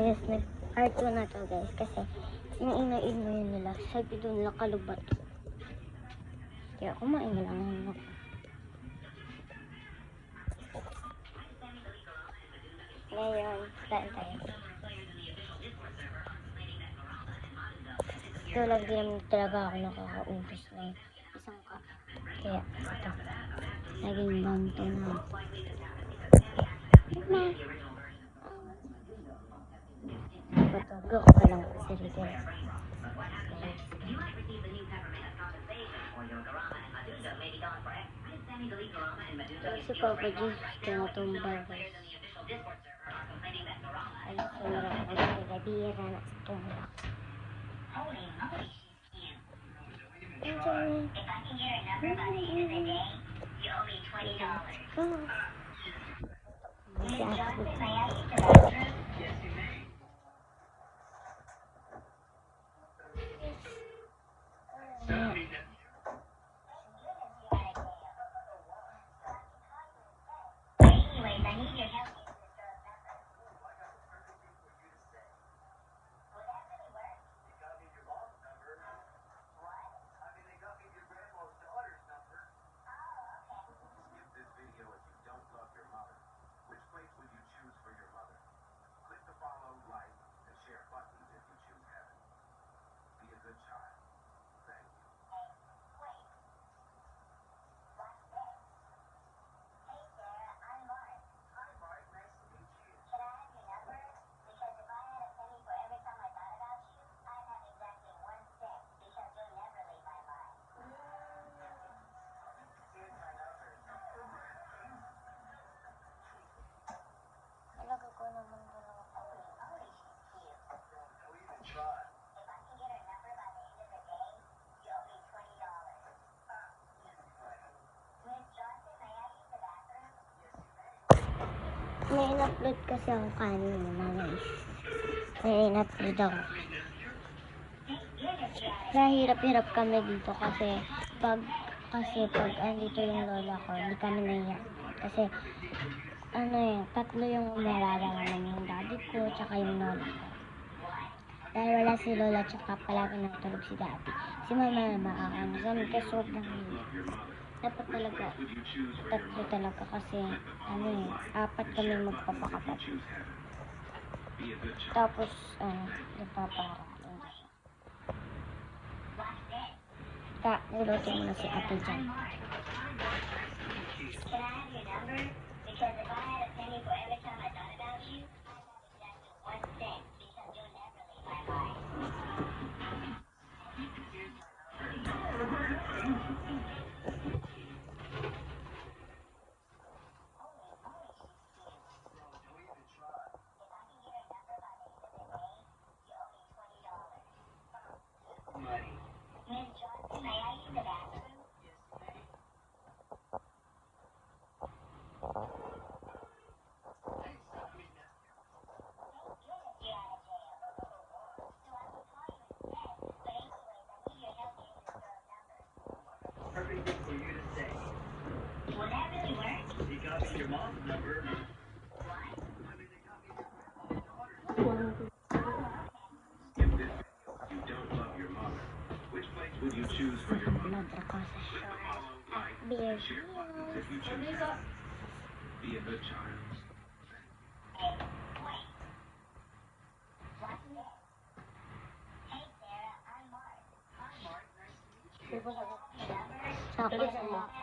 Guys, nag-art ko na to guys. Kasi yung ina-ino nila. Sabi doon nila kalubat. Kaya kumain na lang ako. Ngayon, saan tayo? Ito lang din naman talaga ako nakakaubos ng isang cup. Kaya ito. Naging ganito na. Patugo ko pa lang sa sarili. Si Papa G, tinatumba guys. Ay, sumara ko na nagabira na sa tumba. Enjoy. May in-upload kasi ako kanina guys. May in-upload ako. Kaya hirap-hirap kami dito kasi pag andito yung lola ko, hindi kami naiyak. Kasi tatlo yung umarara naman, yung daddy ko, tsaka yung lola ko. Dahil wala si lola, tsaka palagi natulog si daddy. Si mama maaano sa amin kasi sobrang hirap. Dapat talaga, tatlo talaga kasi, apat kami magpapakapatid. Tapos, nagpaparang. Niluto mo na si ate dyan. Perfect thing for you to say. Well, that really works. He copied your mom's number. What? I mean, they copied your daughter's number. If this you don't love your mother, which place would you choose for your mother? Beer. Share buttons if you choose that. Be a good child. Sa akin.